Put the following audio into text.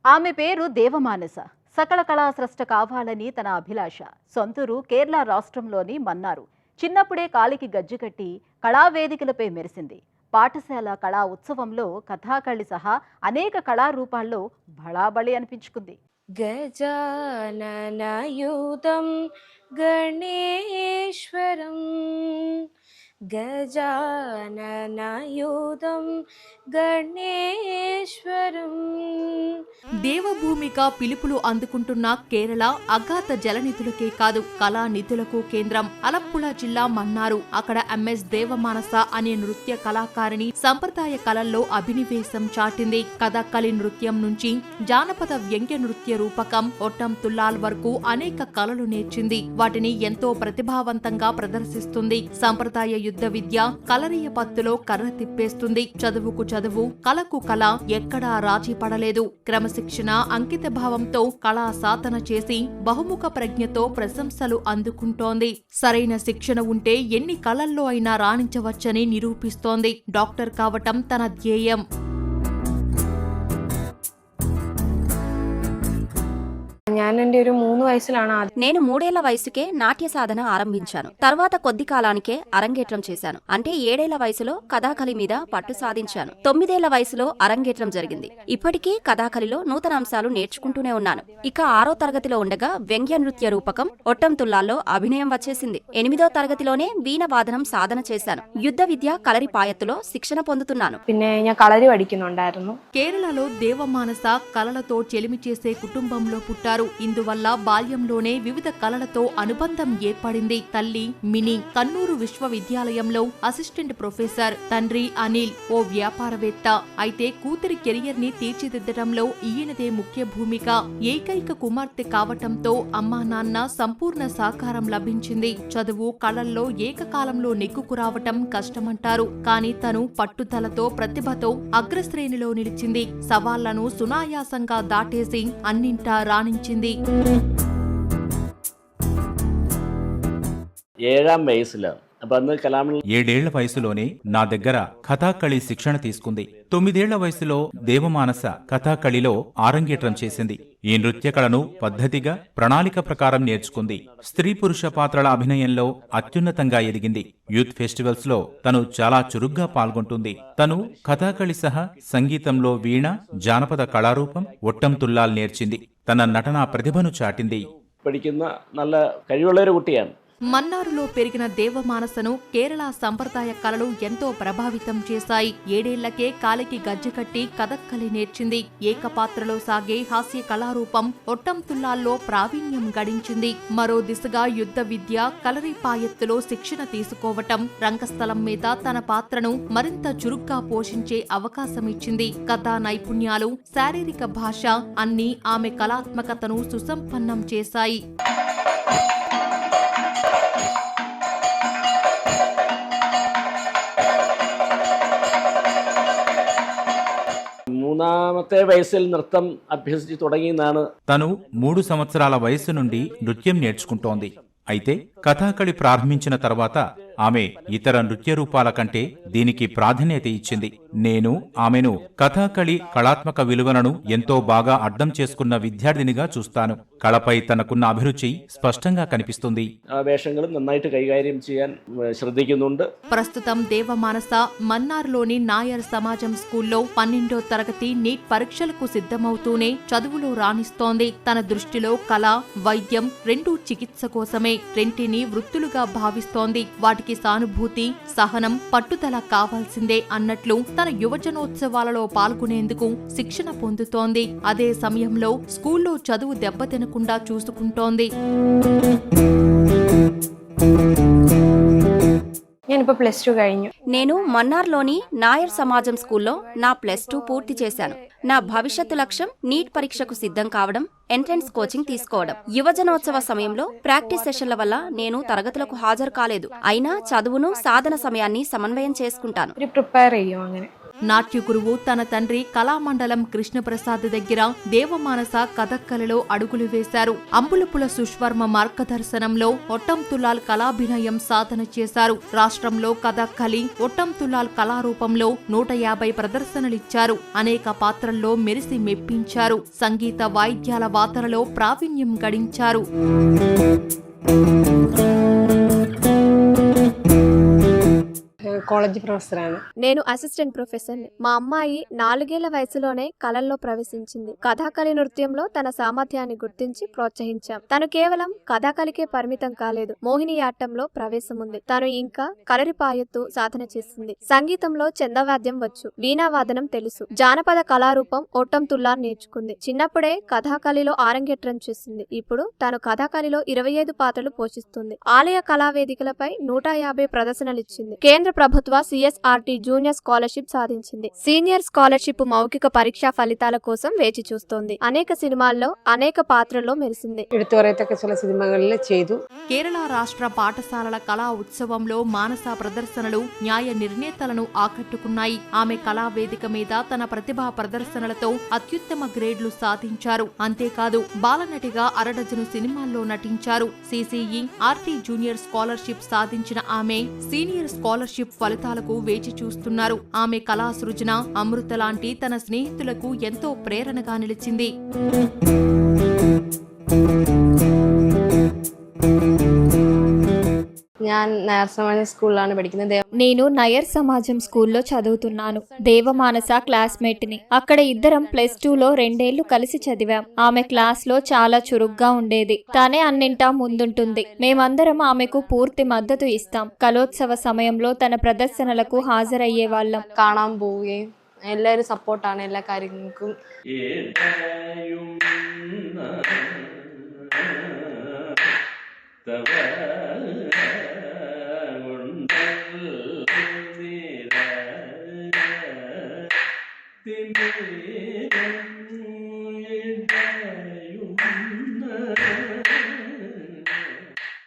ఆమె పేరు దేవమానస. సకల కళా స్రష్ట కావాలని తన అభిలాష. సొంతూరు కేరళ రాష్ట్రంలోని మన్నారు. చిన్నప్పుడే కాలికి గజ్జి కట్టి కళావేదికలపై మెరిసింది. పాఠశాల కళా ఉత్సవంలో కథాకళి సహా అనేక కళారూపాల్లో బళాబళి అనిపించుకుంది. గజాననయుతం గణేశ్వరం గజాననయుతం గణేశ్వరం. దేవభూమిగా పిలుపులు అందుకుంటున్న కేరళ అగాధ జలనిధులకే కాదు కళా నిధులకు కేంద్రం. అలప్పుళ జిల్లా మన్నారు. అక్కడ ఎంఎస్ దేవమానస అనే నృత్య కళాకారిణి సంప్రదాయ కళల్లో అభినివేశం చాటింది. కథకళి నృత్యం నుంచి జానపద వ్యంగ్య నృత్య రూపకం ఒట్టం తుల్లాల్ వరకు అనేక కళలు నేర్చింది. వాటిని ఎంతో ప్రతిభావంతంగా ప్రదర్శిస్తుంది. సంప్రదాయ యుద్ధ విద్య కలరీయ పత్తులో కర్ర తిప్పేస్తుంది. చదువుకు చదువు, కళకు కళ ఎక్కడా రాజీ పడలేదు. క్రమశిక్షణ, అంకిత భావంతో కళా సాధన చేసి బహుముఖ ప్రజ్ఞతో ప్రశంసలు అందుకుంటోంది. సరైన శిక్షణ ఉంటే ఎన్ని కళల్లో అయినా రాణించవచ్చని నిరూపిస్తోంది. డాక్టర్ కావటం తన ధ్యేయం. నేను 3 ఏళ్ల వయసుకే నాట్య సాధన ఆరంభించాను. తర్వాత కొద్ది కాలానికే అరంగేట్రం చేశాను. అంటే 7 ఏళ్ల వయసులో కథాకళి మీద పట్టు సాధించాను. 9 ఏళ్ల వయసులో అరంగేట్రం జరిగింది. ఇప్పటికీ కథాకళిలో నూతన అంశాలు నేర్చుకుంటూనే ఉన్నాను. ఇక 6వ తరగతిలో ఉండగా వ్యంగ్య నృత్య రూపకం ఒట్టం తుల్లాల్లో అభినయం వచ్చేసింది. 8వ తరగతిలోనే వీణ వాదనం సాధన చేశాను. యుద్ధ విద్య కలరి పాయత్తులో శిక్షణ పొందుతున్నాను. కేరళలో దేవమానస కళలతో చెలిమి చేసే కుటుంబంలో పుట్టారు. ఇందువల్ల బాల్యంలోనే వివిధ కళలతో అనుబంధం ఏర్పడింది. తల్లి మినీ కన్నూరు విశ్వవిద్యాలయంలో అసిస్టెంట్ ప్రొఫెసర్, తండ్రి అనిల్ ఓ వ్యాపారవేత్త. అయితే కూతురి కెరియర్ ని తీర్చిదిద్దడంలో ఈయనదే ముఖ్య భూమిక. ఏకైక కుమార్తె కావటంతో అమ్మా నాన్న సంపూర్ణ సహకారం లభించింది. చదువు, కళల్లో ఏకకాలంలో నెగ్గుకు రావటం కష్టమంటారు. కానీ తను పట్టుదలతో, ప్రతిభతో అగ్రశ్రేణిలో నిలిచింది. సవాళ్లను సునాయాసంగా దాటేసి అన్నింటా రాణించింది. 7వ వయసులో 7 ఏళ్ల వయసులోనే నా దగ్గర కథాకళి శిక్షణ తీసుకుంది. 9 ఏళ్ల వయసులో దేవమానస కథాకళిలో ఆరంగేట్రం చేసింది. ఈ నృత్య కళను పద్ధతిగా, ప్రణాళిక ప్రకారం నేర్చుకుంది. స్త్రీ పురుష పాత్రల అభినయంలో అత్యున్నతంగా ఎదిగింది. యూత్ ఫెస్టివల్స్ లో తను చాలా చురుగ్గా పాల్గొంటుంది. తను కథాకళి సహా సంగీతంలో వీణ, జానపద కళారూపం, ఒట్టం తుల్లాల్ నేర్చింది. తన నటనా ప్రతిభను చాటింది. പഠിക്കുന്ന നല്ല കഴിവുള്ള ഒരു കുട്ടിയാണ്. మన్నారులో పెరిగిన దేవమానసను కేరళ సంప్రదాయ కళలు ఎంతో ప్రభావితం చేశాయి. 7 ఏళ్లకే కాలికి గజ్జి కట్టి కథక్కలి నేర్చింది. ఏకపాత్రలో సాగే హాస్య కళారూపం ఒట్టం తుల్లాల్లో ప్రావీణ్యం గడించింది. మరో దిశగా యుద్ధ విద్య, కలరిపాయత్తులో శిక్షణ తీసుకోవటం రంగస్థలం మీద తన పాత్రను మరింత చురుగ్గా పోషించే అవకాశమిచ్చింది. కథా నైపుణ్యాలు, శారీరక భాష అన్నీ ఆమె కళాత్మకతను సుసంపన్నం చేశాయి. മൂന്നാമത്തെ വയസ്സിൽ നൃത്തം അഭ്യസിച്ചു തുടങ്ങിയെന്നാണ്. తను 3 సంవత్సరాల వయసు నుండి నృత్యం నేర్చుకుంటోంది. అయితే కథాకళి ప్రారంభించిన తర్వాత ఆమె ఇతర నృత్య రూపాల కంటే దీనికి ప్రాధాన్యత ఇచ్చింది. నేను ఆమెను కథాకళి కళాత్మక విలువలను ఎంతో బాగా అర్థం చేసుకున్న విద్యార్థినిగా చూస్తాను. కళపై తనకున్న అభిరుచి స్పష్టంగా కనిపిస్తుంది. వేషങ്ങളും నన్నైట్ కైകാర్యం ചെയ്യാൻ ശ്രദ്ധിക്കുന്നുണ്ട്. ప్రస్తుతం దేవమానస మన్నార్లోని నాయర్ సమాజం స్కూల్లో 12వ తరగతి నీట్ పరీక్షలకు సిద్ధమవుతూనే చదువులో రాణిస్తోంది. తన దృష్టిలో కళ, వైద్యం రెండూ చికిత్స కోసమే. రెంటిని వృత్తులుగా భావిస్తోంది. వాటికి సానుభూతి, సహనం, పట్టుదల కావాల్సిందే అన్నట్లు తన యువజనోత్సవాలలో పాల్గొనేందుకు శిక్షణ పొందుతోంది. అదే సమయంలో స్కూల్లో చదువు దెబ్బతినకుండా చూసుకుంటోంది. నేను మన్నార్లోని నాయర్ సమాజం స్కూల్లో నా +2 పూర్తి చేశాను. నా భవిష్యత్తు లక్ష్యం నీట్ పరీక్షకు సిద్ధం కావడం, ఎంట్రన్స్ కోచింగ్ తీసుకోవడం. యువజనోత్సవ సమయంలో ప్రాక్టీస్ సెషన్ల వల్ల నేను తరగతులకు హాజరు కాలేదు. అయినా చదువును, సాధన సమయాన్ని సమన్వయం చేసుకుంటాను. నాట్య గురువు తన తండ్రి కళామండలం కృష్ణప్రసాద్ దగ్గర దేవమానస కథక్కళిలో అడుగులు వేశారు. అంబులపుల సుష్వర్మ మార్గదర్శనంలో ఒట్టం తులాల్ కళాభినయం సాధన చేశారు. రాష్ట్రంలో కథక్కళి, ఒట్టం తులాల్ కళారూపంలో 150 ప్రదర్శనలిచ్చారు. అనేక పాత్రల్లో మెరిసి మెప్పించారు. సంగీత వాయిద్యాల వాతనలో ప్రావీణ్యం గడించారు. College professor. నేను అసిస్టెంట్ ప్రొఫెసర్ని. మా అమ్మాయి 4 ఏళ్ల వయసులోనే కళల్లో ప్రవేశించింది. కథాకళి నృత్యంలో తన సామర్థ్యాన్ని గుర్తించి ప్రోత్సహించాం. తను కేవలం కథాకళికే పరిమితం కాలేదు, మోహినియాట్టంలో ప్రవేశం ఉంది. తను ఇంకా కలరిపాయత్తు సాధన చేసింది. సంగీతంలో చందవాద్యం వచ్చు, వీణావాదనం తెలుసు. జానపద కళారూపం ఒట్టం తుల్లార్ నేర్చుకుంది. చిన్నప్పుడే కథాకళిలో ఆరంగేట్రం చేసింది. ఇప్పుడు తాను కథాకళిలో 25 పాత్రలు పోషిస్తుంది. ఆలయ కళావేదికలపై 150 ప్రదర్శనలిచ్చింది. కేంద్ర ప్రభుత్వ సిఎస్ఆర్టీ జూనియర్ స్కాలర్షిప్ సాధించింది. సీనియర్ స్కాలర్షిప్ మౌఖిక పరీక్షా ఫలితాల కోసం వేచి చూస్తోంది. అనేక సినిమాల్లో అనేక పాత్రల్లో మెరిసింది. కేరళ రాష్ట్ర పాఠశాలల కళా ఉత్సవంలో మానస ప్రదర్శనలు న్యాయ నిర్ణేతలను ఆకట్టుకున్నాయి. ఆమె కళా వేదిక మీద తన ప్రతిభా ప్రదర్శనలతో అత్యుత్తమ గ్రేడ్లు సాధించారు. అంతేకాదు బాలనటిగా 1 డజను సినిమాల్లో నటించారు. సిసిఈ ఆర్టీ జూనియర్ స్కాలర్షిప్ సాధించిన ఆమె సీనియర్ స్కాలర్షిప్ ఫలితాలకు వేచి చూస్తున్నారు. ఆమె కళా సృజన అమృత లాంటి తన స్నేహితులకు ఎంతో ప్రేరణగా నిలిచింది. నేను నయర్ సమాజం స్కూల్లో చదువుతున్నాను. దేవమానస క్లాస్మేట్ ని. అక్కడ ఇద్దరం +2లో 2 ఏళ్లు కలిసి చదివాం. ఆమె క్లాస్ లో చాలా చురుగ్గా ఉండేది. తానే అన్నింటా ముందుంటుంది. మేమందరం ఆమెకు పూర్తి మద్దతు ఇస్తాం. కలోత్సవ సమయంలో తన ప్రదర్శనలకు హాజరయ్యే వాళ్ళం. കാണാൻ പോവുകയും എല്ലാവരും സപ്പോർട്ടാണ് എല്ലാ കാര്യങ്ങൾക്കും.